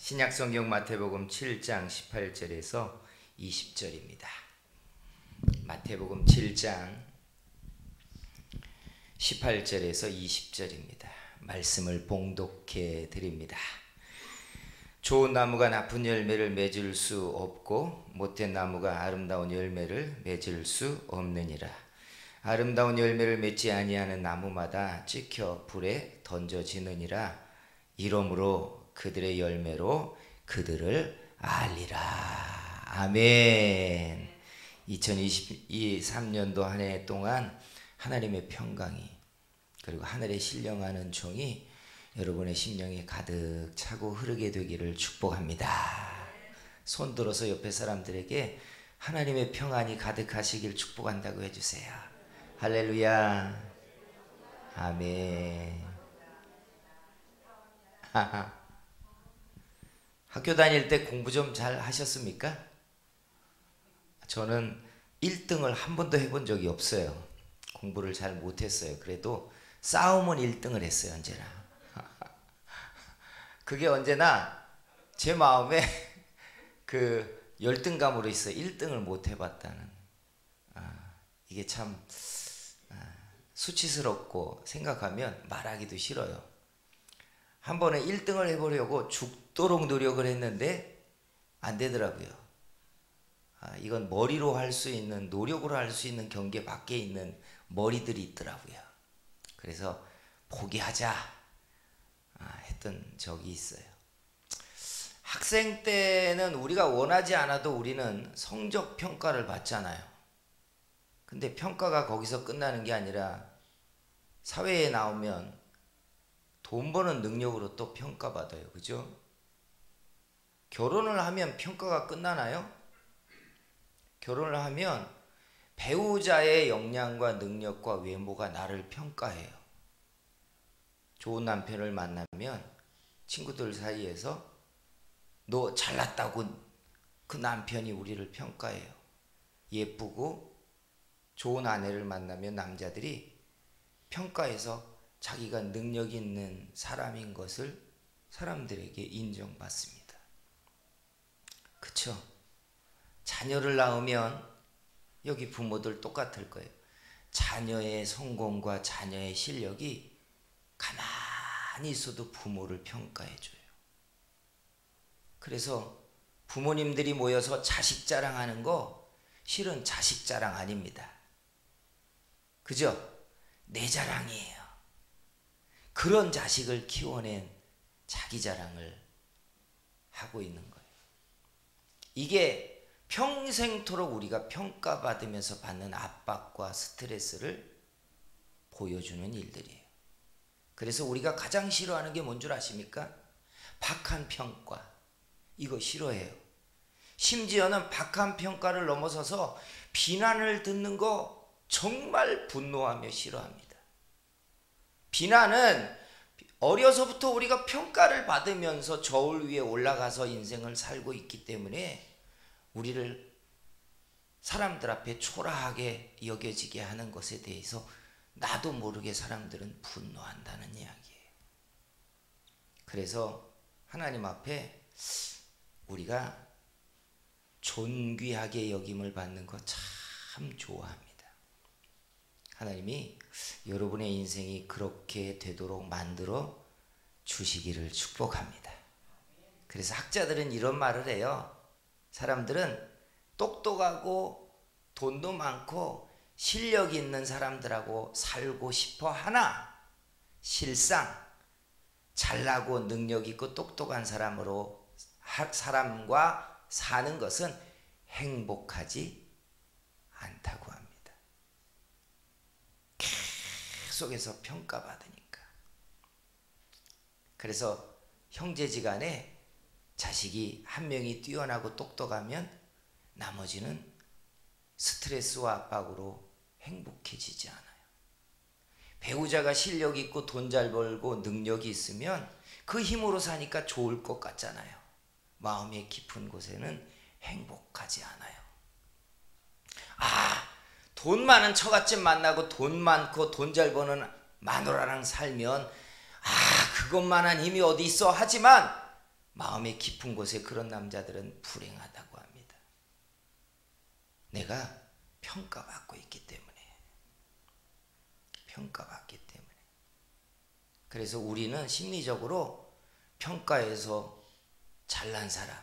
신약성경 마태복음 7장 18절에서 20절입니다. 마태복음 7장 18절에서 20절입니다. 말씀을 봉독해 드립니다. 좋은 나무가 나쁜 열매를 맺을 수 없고 못된 나무가 아름다운 열매를 맺을 수 없느니라. 아름다운 열매를 맺지 아니하는 나무마다 찍혀 불에 던져지느니라. 이러므로 그들의 열매로 그들을 알리라. 아멘. 2023년도 한 해 동안 하나님의 평강이 그리고 하늘에 신령하는 종이 여러분의 심령에 가득 차고 흐르게 되기를 축복합니다. 손 들어서 옆에 사람들에게 하나님의 평안이 가득하시길 축복한다고 해주세요. 할렐루야. 아멘. 학교 다닐 때 공부 좀 잘 하셨습니까? 저는 1등을 한 번도 해본 적이 없어요. 공부를 잘 못했어요. 그래도 싸움은 1등을 했어요. 언제나. 그게 언제나 제 마음에 그 열등감으로 있어요. 1등을 못 해봤다는. 이게 참 수치스럽고 생각하면 말하기도 싫어요. 한 번에 1등을 해보려고 죽도록 노력을 했는데 안 되더라고요. 이건 머리로 할 수 있는, 노력으로 할 수 있는 경계 밖에 있는 머리들이 있더라고요. 그래서 포기하자 했던 적이 있어요. 학생 때는 우리가 원하지 않아도 우리는 성적 평가를 받잖아요. 근데 평가가 거기서 끝나는 게 아니라 사회에 나오면 돈 버는 능력으로 또 평가받아요. 그죠? 결혼을 하면 평가가 끝나나요? 결혼을 하면 배우자의 역량과 능력과 외모가 나를 평가해요. 좋은 남편을 만나면 친구들 사이에서 너 잘났다고 그 남편이 우리를 평가해요. 예쁘고 좋은 아내를 만나면 남자들이 평가해서 자기가 능력 있는 사람인 것을 사람들에게 인정받습니다. 그쵸? 자녀를 낳으면 여기 부모들 똑같을 거예요. 자녀의 성공과 자녀의 실력이 가만히 있어도 부모를 평가해줘요. 그래서 부모님들이 모여서 자식 자랑하는 거 실은 자식 자랑 아닙니다. 그죠? 내 자랑이에요. 그런 자식을 키워낸 자기 자랑을 하고 있는 거예요. 이게 평생토록 우리가 평가받으면서 받는 압박과 스트레스를 보여주는 일들이에요. 그래서 우리가 가장 싫어하는 게 뭔 줄 아십니까? 박한 평가. 이거 싫어해요. 심지어는 박한 평가를 넘어서서 비난을 듣는 거 정말 분노하며 싫어합니다. 비난은 어려서부터 우리가 평가를 받으면서 저울 위에 올라가서 인생을 살고 있기 때문에 우리를 사람들 앞에 초라하게 여겨지게 하는 것에 대해서 나도 모르게 사람들은 분노한다는 이야기예요. 그래서 하나님 앞에 우리가 존귀하게 여김을 받는 거 참 좋아합니다. 하나님이 여러분의 인생이 그렇게 되도록 만들어 주시기를 축복합니다. 그래서 학자들은 이런 말을 해요. 사람들은 똑똑하고 돈도 많고 실력 있는 사람들하고 살고 싶어 하나 실상 잘나고 능력 있고 똑똑한 사람과 사는 것은 행복하지 않다고 합니다. 속에서 평가받으니까. 그래서 형제지간에 자식이 한 명이 뛰어나고 똑똑하면 나머지는 스트레스와 압박으로 행복해지지 않아요. 배우자가 실력 있고 돈 잘 벌고 능력이 있으면 그 힘으로 사니까 좋을 것 같잖아요. 마음의 깊은 곳에는 행복하지 않아요. 돈 많은 처갓집 만나고 돈 많고 돈 잘 버는 마누라랑 살면 그것만한 힘이 어디 있어 하지만 마음의 깊은 곳에 그런 남자들은 불행하다고 합니다. 내가 평가받고 있기 때문에. 평가받기 때문에. 그래서 우리는 심리적으로 평가에서 잘난 사람,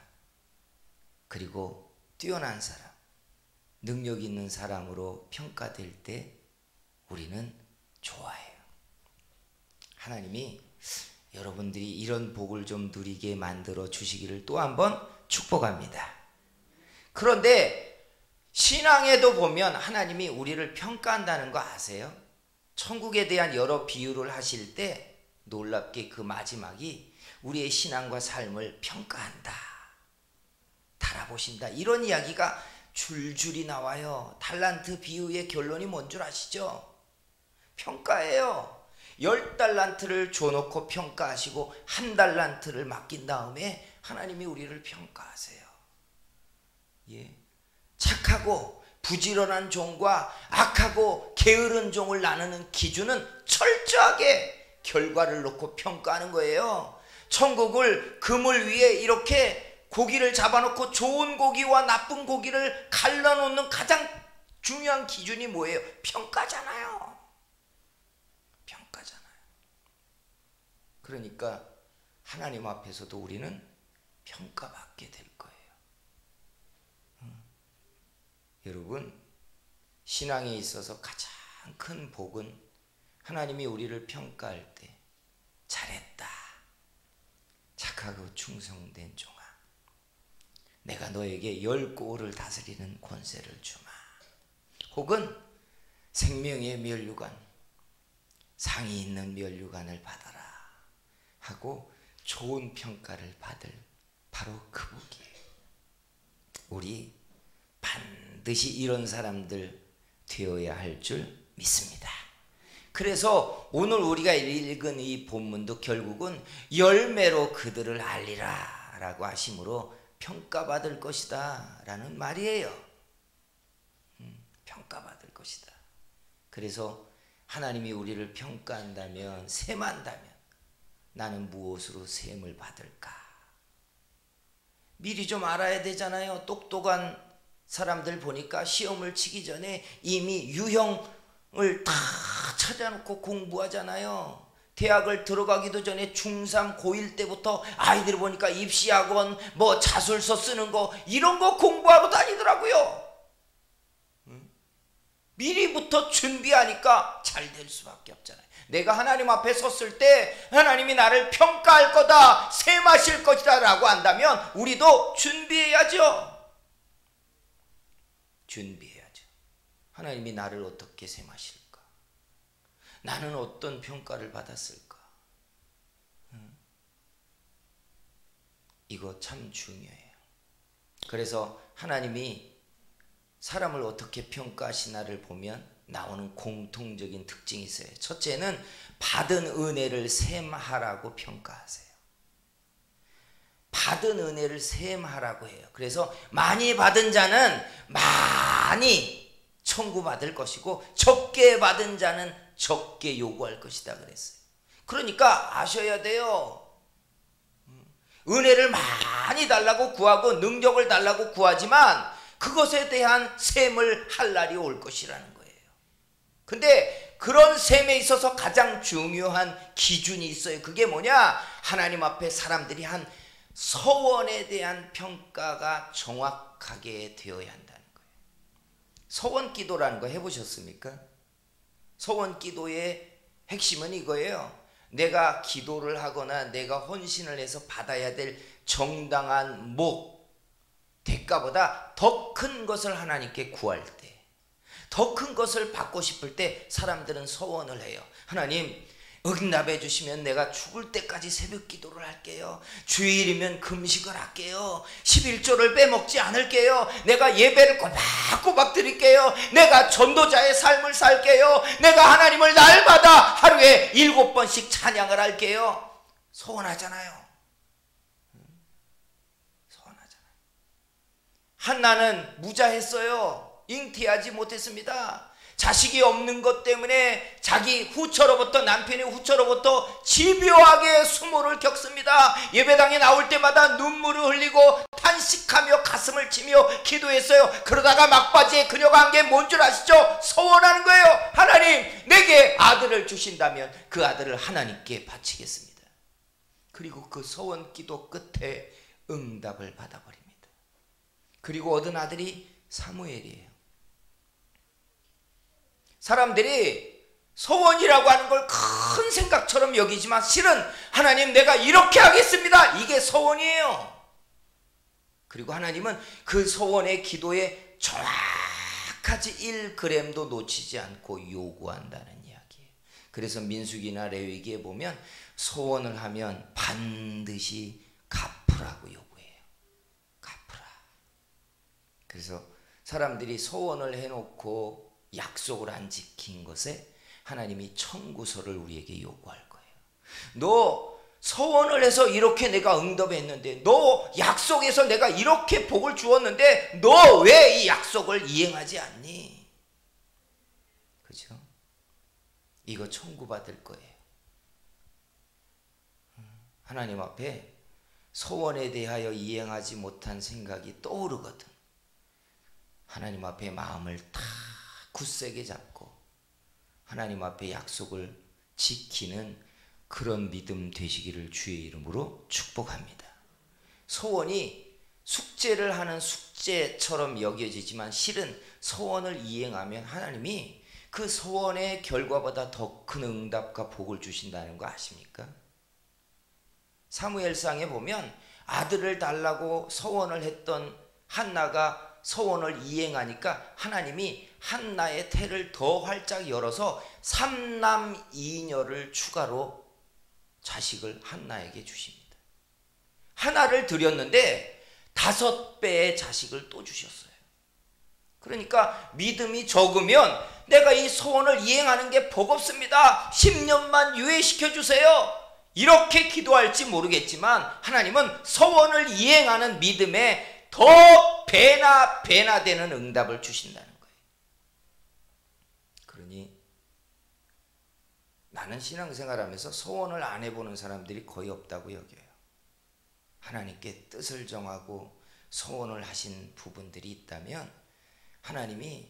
그리고 뛰어난 사람, 능력 있는 사람으로 평가될 때 우리는 좋아해요. 하나님이 여러분들이 이런 복을 좀 누리게 만들어 주시기를 또 한번 축복합니다. 그런데 신앙에도 보면 하나님이 우리를 평가한다는 거 아세요? 천국에 대한 여러 비유를 하실 때 놀랍게 그 마지막이 우리의 신앙과 삶을 평가한다, 달아보신다, 이런 이야기가 줄줄이 나와요. 달란트 비유의 결론이 뭔 줄 아시죠? 평가예요. 10달란트를 줘놓고 평가하시고 1달란트를 맡긴 다음에 하나님이 우리를 평가하세요. 예. 착하고 부지런한 종과 악하고 게으른 종을 나누는 기준은 철저하게 결과를 놓고 평가하는 거예요. 천국을 그물 위에 이렇게 고기를 잡아놓고 좋은 고기와 나쁜 고기를 갈라놓는 가장 중요한 기준이 뭐예요? 평가잖아요. 평가잖아요. 그러니까 하나님 앞에서도 우리는 평가받게 될 거예요. 여러분, 신앙에 있어서 가장 큰 복은 하나님이 우리를 평가할 때 잘했다, 착하고 충성된 종아, 내가 너에게 10고을을 다스리는 권세를 주마. 혹은 생명의 면류관, 상이 있는 면류관을 받아라 하고 좋은 평가를 받을 바로 그 복이에요. 우리 반드시 이런 사람들 되어야 할 줄 믿습니다. 그래서 오늘 우리가 읽은 이 본문도 결국은 열매로 그들을 알리라 라고 하심으로 평가받을 것이다 라는 말이에요. 평가받을 것이다. 그래서 하나님이 우리를 평가한다면, 셈한다면 나는 무엇으로 셈을 받을까? 미리 좀 알아야 되잖아요. 똑똑한 사람들 보니까 시험을 치기 전에 이미 유형을 다 찾아놓고 공부하잖아요. 대학을 들어가기도 전에 중3, 고1 때부터 아이들 보니까 입시학원, 뭐 자술서 쓰는 거 이런 거 공부하러 다니더라고요. 미리부터 준비하니까 잘 될 수밖에 없잖아요. 내가 하나님 앞에 섰을 때 하나님이 나를 평가할 거다, 셈하실 것이다 라고 한다면 우리도 준비해야죠. 준비해야죠. 하나님이 나를 어떻게 셈하실까? 나는 어떤 평가를 받았을까? 이거 참 중요해요. 그래서 하나님이 사람을 어떻게 평가하시나를 보면 나오는 공통적인 특징이 있어요. 첫째는 받은 은혜를 셈하라고 평가하세요. 받은 은혜를 셈하라고 해요. 그래서 많이 받은 자는 많이 청구받을 것이고 적게 받은 자는 적게 요구할 것이다 그랬어요. 그러니까 아셔야 돼요. 은혜를 많이 달라고 구하고 능력을 달라고 구하지만 그것에 대한 셈을 할 날이 올 것이라는 거예요. 근데 그런 셈에 있어서 가장 중요한 기준이 있어요. 그게 뭐냐? 하나님 앞에 사람들이 한 서원에 대한 평가가 정확하게 되어야 한다는 거예요. 서원 기도라는 거 해보셨습니까? 서원 기도의 핵심은 이거예요. 내가 기도를 하거나 내가 헌신을 해서 받아야 될 정당한 대가보다 더 큰 것을 하나님께 구할 때, 더 큰 것을 받고 싶을 때 사람들은 서원을 해요. 하나님, 응답해 주시면 내가 죽을 때까지 새벽 기도를 할게요. 주일이면 금식을 할게요. 11조를 빼먹지 않을게요. 내가 예배를 꼬박꼬박 드릴게요. 내가 전도자의 삶을 살게요. 내가 하나님을 날마다 하루에 7번씩 찬양을 할게요. 소원하잖아요. 소원하잖아요. 한나는 무자했어요. 잉태하지 못했습니다. 자식이 없는 것 때문에 자기 후처로부터, 남편의 후처로부터 집요하게 수모를 겪습니다. 예배당에 나올 때마다 눈물을 흘리고 탄식하며 가슴을 치며 기도했어요. 그러다가 막바지에 그녀가 한 게 뭔 줄 아시죠? 소원하는 거예요. 하나님, 내게 아들을 주신다면 그 아들을 하나님께 바치겠습니다. 그리고 그 소원 기도 끝에 응답을 받아버립니다. 그리고 얻은 아들이 사무엘이에요. 사람들이 소원이라고 하는 걸 큰 생각처럼 여기지만 실은 하나님, 내가 이렇게 하겠습니다, 이게 소원이에요. 그리고 하나님은 그 소원의 기도에 정확하지 1g도 놓치지 않고 요구한다는 이야기예요. 그래서 민수기나 레위기에 보면 소원을 하면 반드시 갚으라고 요구해요. 갚으라. 그래서 사람들이 소원을 해놓고 약속을 안 지킨 것에 하나님이 청구서를 우리에게 요구할 거예요. 너 소원을 해서 이렇게 내가 응답했는데, 너 약속해서 내가 이렇게 복을 주었는데 너 왜 이 약속을 이행하지 않니? 그죠? 이거 청구받을 거예요. 하나님 앞에 소원에 대하여 이행하지 못한 생각이 떠오르거든. 하나님 앞에 마음을 다 굳세게 잡고 하나님 앞에 약속을 지키는 그런 믿음 되시기를 주의 이름으로 축복합니다. 소원이 숙제를 하는 숙제처럼 여겨지지만 실은 소원을 이행하면 하나님이 그 소원의 결과보다 더 큰 응답과 복을 주신다는 거 아십니까? 사무엘상에 보면 아들을 달라고 소원을 했던 한나가 소원을 이행하니까 하나님이 한나의 태를 더 활짝 열어서 3남 2녀를 추가로 자식을 한나에게 주십니다. 하나를 드렸는데 5배의 자식을 또 주셨어요. 그러니까 믿음이 적으면 내가 이 소원을 이행하는 게 버겁습니다, 10년만 유예시켜 주세요, 이렇게 기도할지 모르겠지만 하나님은 소원을 이행하는 믿음에 더 배나 되는 응답을 주신다는 거예요. 그러니 나는 신앙생활하면서 소원을 안 해보는 사람들이 거의 없다고 여겨요. 하나님께 뜻을 정하고 소원을 하신 부분들이 있다면 하나님이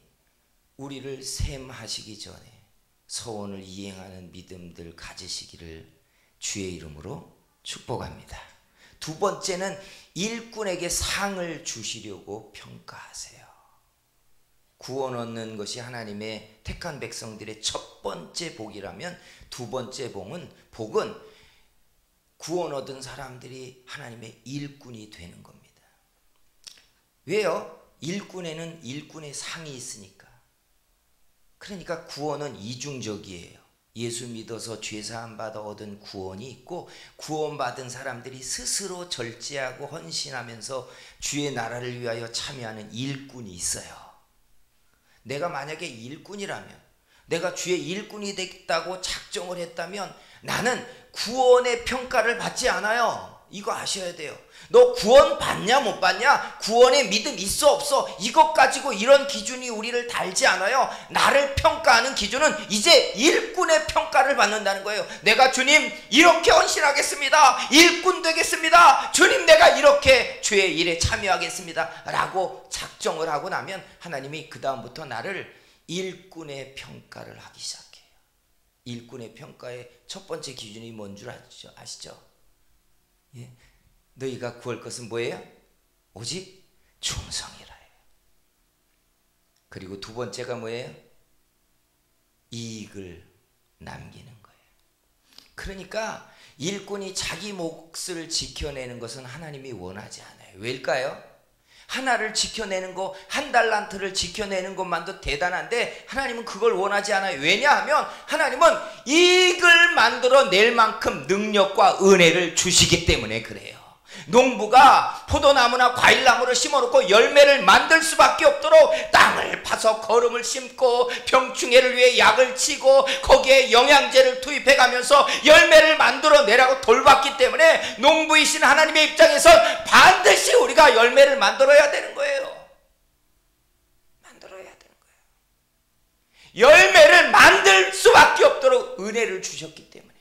우리를 셈하시기 전에 소원을 이행하는 믿음들 가지시기를 주의 이름으로 축복합니다. 두 번째는 일꾼에게 상을 주시려고 평가하세요. 구원 얻는 것이 하나님의 택한 백성들의 첫 번째 복이라면 두 번째 복은 구원 얻은 사람들이 하나님의 일꾼이 되는 겁니다. 왜요? 일꾼에는 일꾼의 상이 있으니까. 그러니까 구원은 이중적이에요. 예수 믿어서 죄사함 받아 얻은 구원이 있고, 구원받은 사람들이 스스로 절제하고 헌신하면서 주의 나라를 위하여 참여하는 일꾼이 있어요. 내가 만약에 일꾼이라면, 내가 주의 일꾼이 되겠다고 작정을 했다면 나는 구원의 평가를 받지 않아요. 이거 아셔야 돼요. 너 구원 받냐 못 받냐, 구원의 믿음 있어 없어, 이것 가지고 이런 기준이 우리를 달지 않아요. 나를 평가하는 기준은 이제 일꾼의 평가를 받는다는 거예요. 내가 주님 이렇게 헌신하겠습니다, 일꾼 되겠습니다, 주님 내가 이렇게 주의 일에 참여하겠습니다 라고 작정을 하고 나면 하나님이 그 다음부터 나를 일꾼의 평가를 하기 시작해요. 일꾼의 평가의 첫 번째 기준이 뭔 줄 아시죠? 예? 너희가 구할 것은 뭐예요? 오직 충성이라 해요. 그리고 두 번째가 뭐예요? 이익을 남기는 거예요. 그러니까 일꾼이 자기 몫을 지켜내는 것은 하나님이 원하지 않아요. 왜일까요? 하나를 지켜내는 거, 한 달란트를 지켜내는 것만도 대단한데 하나님은 그걸 원하지 않아요. 왜냐하면 하나님은 이익을 만들어낼 만큼 능력과 은혜를 주시기 때문에 그래요. 농부가 포도나무나 과일나무를 심어놓고 열매를 만들 수밖에 없도록 땅을 파서 거름을 심고 병충해를 위해 약을 치고 거기에 영양제를 투입해가면서 열매를 만들어내라고 돌봤기 때문에 농부이신 하나님의 입장에서 반드시 우리가 열매를 만들어야 되는 거예요. 만들어야 되는 거예요. 열매를 주셨기 때문에,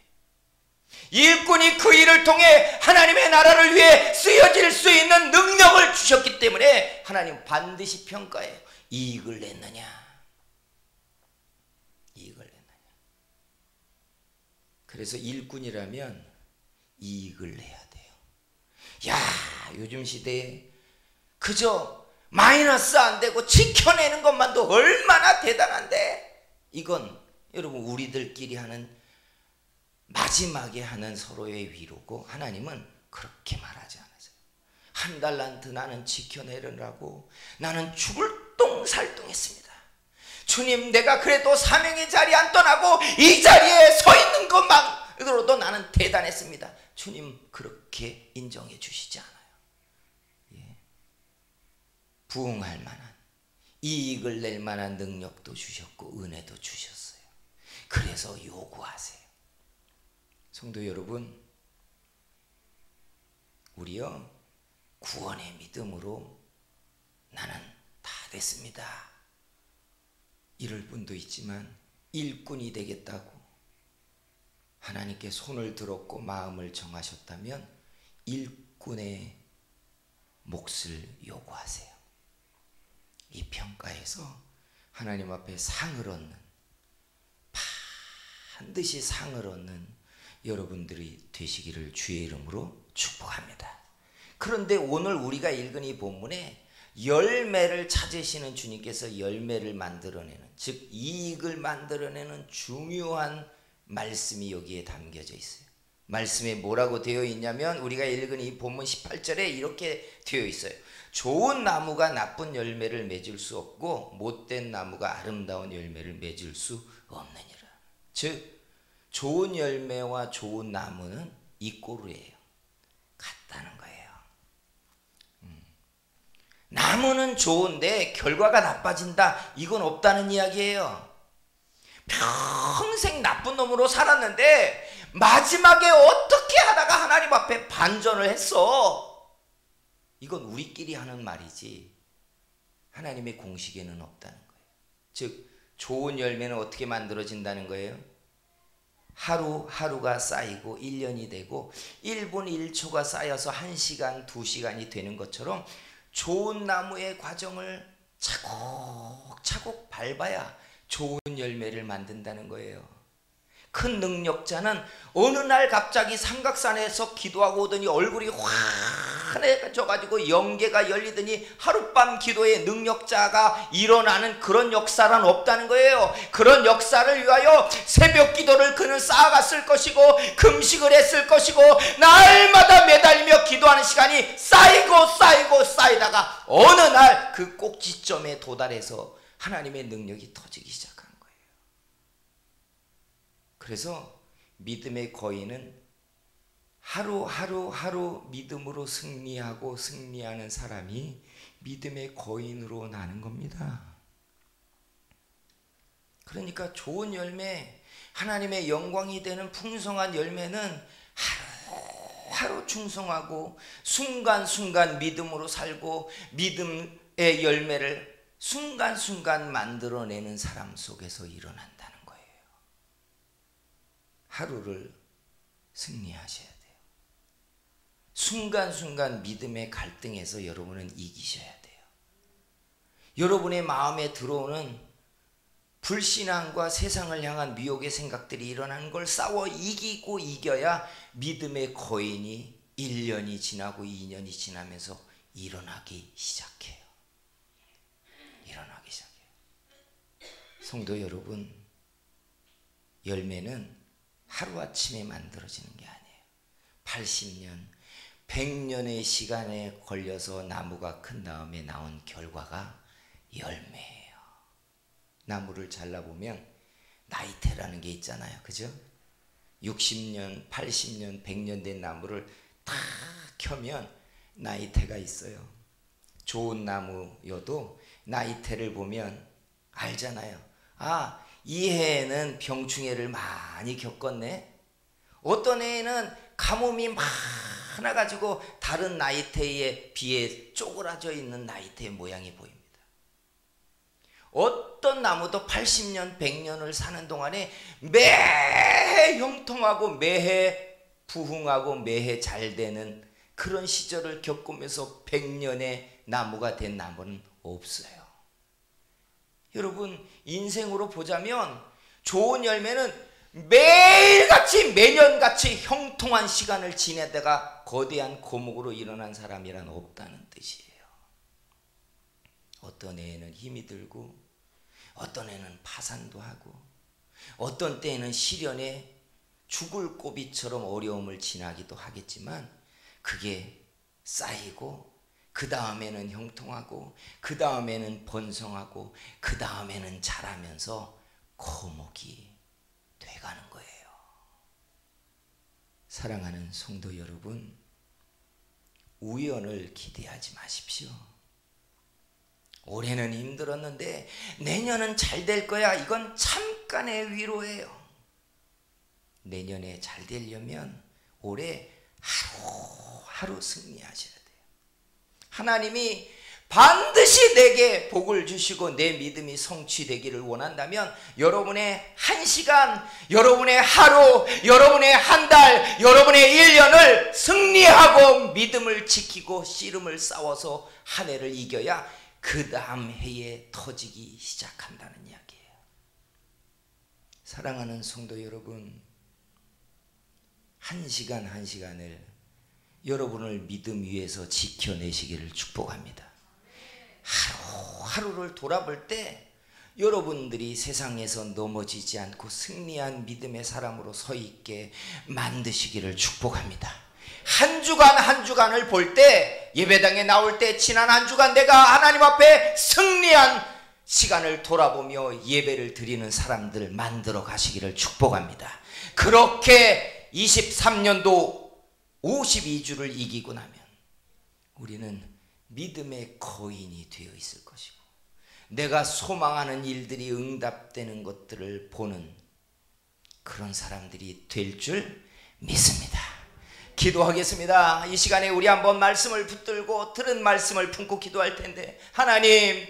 일꾼이 그 일을 통해 하나님의 나라를 위해 쓰여질 수 있는 능력을 주셨기 때문에 하나님 반드시 평가해요. 이익을 냈느냐, 이익을 냈느냐. 그래서 일꾼이라면 이익을 내야 돼요. 야, 요즘 시대에 그저 마이너스 안 되고 지켜내는 것만도 얼마나 대단한데, 이건 여러분 우리들끼리 하는, 마지막에 하는 서로의 위로고, 하나님은 그렇게 말하지 않으세요. 한 달란트 나는 지켜내려고 나는 죽을 똥살똥했습니다. 주님, 내가 그래도 사명의 자리 안 떠나고 이 자리에 서 있는 것만으로도 나는 대단했습니다. 주님 그렇게 인정해 주시지 않아요. 예. 부응할 만한, 이익을 낼 만한 능력도 주셨고 은혜도 주셨어요. 그래서 요구하세요. 성도 여러분, 우리요 구원의 믿음으로 나는 다 됐습니다 이럴 분도 있지만, 일꾼이 되겠다고 하나님께 손을 들었고 마음을 정하셨다면 일꾼의 몫을 요구하세요. 이 평가에서 하나님 앞에 상을 얻는, 반드시 상을 얻는 여러분들이 되시기를 주의 이름으로 축복합니다. 그런데 오늘 우리가 읽은 이 본문에 열매를 찾으시는 주님께서 열매를 만들어내는, 즉 이익을 만들어내는 중요한 말씀이 여기에 담겨져 있어요. 말씀에 뭐라고 되어 있냐면, 우리가 읽은 이 본문 18절에 이렇게 되어 있어요. 좋은 나무가 나쁜 열매를 맺을 수 없고 못된 나무가 아름다운 열매를 맺을 수 없느니라. 즉 좋은 열매와 좋은 나무는 이꼬르예요. 같다는 거예요. 나무는 좋은데 결과가 나빠진다, 이건 없다는 이야기예요. 평생 나쁜 놈으로 살았는데 마지막에 어떻게 하다가 하나님 앞에 반전을 했어, 이건 우리끼리 하는 말이지 하나님의 공식에는 없다는 거예요. 즉 좋은 열매는 어떻게 만들어진다는 거예요? 하루하루가 쌓이고 1년이 되고 1분 1초가 쌓여서 1시간 2시간이 되는 것처럼 좋은 나무의 과정을 차곡차곡 밟아야 좋은 열매를 만든다는 거예요. 큰 능력자는 어느 날 갑자기 삼각산에서 기도하고 오더니 얼굴이 환해져가지고 영계가 열리더니 하룻밤 기도에 능력자가 일어나는 그런 역사란 없다는 거예요. 그런 역사를 위하여 새벽 기도를 그는 쌓아갔을 것이고 금식을 했을 것이고 날마다 매달리며 기도하는 시간이 쌓이다가 어느 날 그 꼭지점에 도달해서 하나님의 능력이 터지기 시작한 거예요. 그래서 믿음의 거인은 하루 믿음으로 승리하고 승리하는 사람이 믿음의 거인으로 나는 겁니다. 그러니까 좋은 열매, 하나님의 영광이 되는 풍성한 열매는 하루 충성하고 순간순간 믿음으로 살고 믿음의 열매를 순간순간 만들어내는 사람 속에서 일어난다는 거예요. 하루를 승리하셔야 돼요. 순간순간 믿음의 갈등에서 여러분은 이기셔야 돼요. 여러분의 마음에 들어오는 불신앙과 세상을 향한 미혹의 생각들이 일어나는 걸 싸워 이기고 이겨야 믿음의 거인이 1년이 지나고 2년이 지나면서 일어나기 시작해요. 일어나기 시작해요. 성도 여러분, 열매는 하루아침에 만들어지는 게 아니에요. 80년, 100년의 시간에 걸려서 나무가 큰 다음에 나온 결과가 열매예요. 나무를 잘라보면 나이테라는 게 있잖아요. 그죠? 60년, 80년, 100년 된 나무를 다 켜면 나이테가 있어요. 좋은 나무여도 나이테를 보면 알잖아요. 아, 이 해에는 병충해를 많이 겪었네. 어떤 해에는 가뭄이 많아가지고 다른 나이테에 비해 쪼그라져 있는 나이테의 모양이 보입니다. 어떤 나무도 80년, 100년을 사는 동안에 매해 형통하고 매해 부흥하고 매해 잘 되는 그런 시절을 겪으면서 100년의 나무가 된 나무는 없어요. 여러분, 인생으로 보자면 좋은 열매는 매일같이 매년같이 형통한 시간을 지내다가 거대한 고목으로 일어난 사람이란 없다는 뜻이에요. 어떤 애는 힘이 들고 어떤 애는 파산도 하고 어떤 때에는 시련에 죽을 고비처럼 어려움을 지나기도 하겠지만 그게 쌓이고 그 다음에는 형통하고 그 다음에는 번성하고 그 다음에는 자라면서 고목이 돼가는 거예요. 사랑하는 성도 여러분, 우연을 기대하지 마십시오. 올해는 힘들었는데 내년은 잘 될 거야. 이건 잠깐의 위로예요. 내년에 잘 되려면 올해 하루하루 승리하셔야 돼요. 하나님이 반드시 내게 복을 주시고 내 믿음이 성취되기를 원한다면 여러분의 한 시간, 여러분의 하루, 여러분의 한 달, 여러분의 1년을 승리하고 믿음을 지키고 씨름을 싸워서 한 해를 이겨야 그 다음 해에 터지기 시작한다는 이야기예요. 사랑하는 성도 여러분, 한 시간 한 시간을 여러분을 믿음 위에서 지켜내시기를 축복합니다. 하루하루를 돌아볼 때 여러분들이 세상에서 넘어지지 않고 승리한 믿음의 사람으로 서 있게 만드시기를 축복합니다. 한 주간 한 주간을 볼 때, 예배당에 나올 때 지난 한 주간 내가 하나님 앞에 승리한 시간을 돌아보며 예배를 드리는 사람들 만들어 가시기를 축복합니다. 그렇게 23년도 52주를 이기고 나면 우리는 믿음의 거인이 되어 있을 것이고 내가 소망하는 일들이 응답되는 것들을 보는 그런 사람들이 될 줄 믿습니다. 기도하겠습니다. 이 시간에 우리 한번 말씀을 붙들고 들은 말씀을 품고 기도할 텐데, 하나님,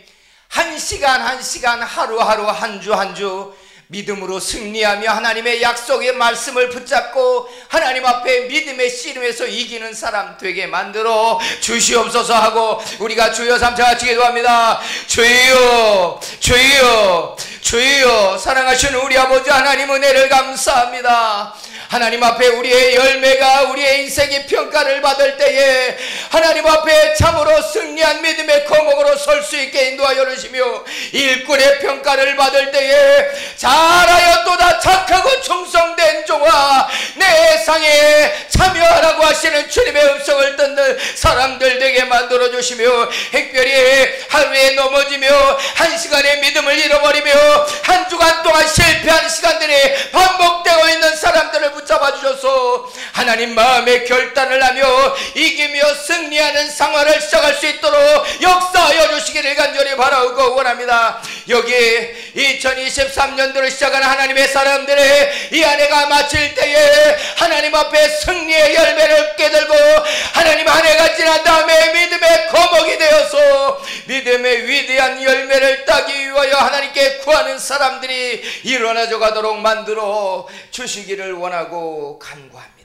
한 시간 한 시간, 하루하루, 한 주 한 주 믿음으로 승리하며 하나님의 약속의 말씀을 붙잡고 하나님 앞에 믿음의 씨름에서 이기는 사람 되게 만들어 주시옵소서 하고 우리가 주여 삼차 같이 기도합니다. 주여, 주여, 주여. 사랑하시는 우리 아버지 하나님, 은혜를 감사합니다. 하나님 앞에 우리의 열매가 우리의 인생의 평가를 받을 때에 하나님 앞에 참으로 승리한 믿음의 거목으로 설 수 있게 인도하여 주시며, 일꾼의 평가를 받을 때에 잘하였도다 착하고 충성된 종아, 내 상에 참여하라고 하시는 주님의 음성을 듣는 사람들 되게 만들어 주시며, 핵별이 하루에 넘어지며 한 시간의 믿음을 잃어버리며 한 주간 동안 실패한 시간들이 반복되고 있는 사람들을 붙잡아 주셔서 하나님 마음의 결단을 하며 이기며 승리하는 생활을 시작할 수 있도록 역사하여 주시기를 간절히 바라고 원합니다. 여기 2023년도를 시작하는 하나님의 사람들의 이 한 해가 마칠 때에 하나님 앞에 승리의 열매를 깨들고 하나님 한 해가 지난 다음에 믿음의 거목이 되어서 믿음의 위대한 열매를 따기 위하여 하나님께 구하는 사람들이 일어나져 가도록 만들어 주시기를 원하고 간구합니다.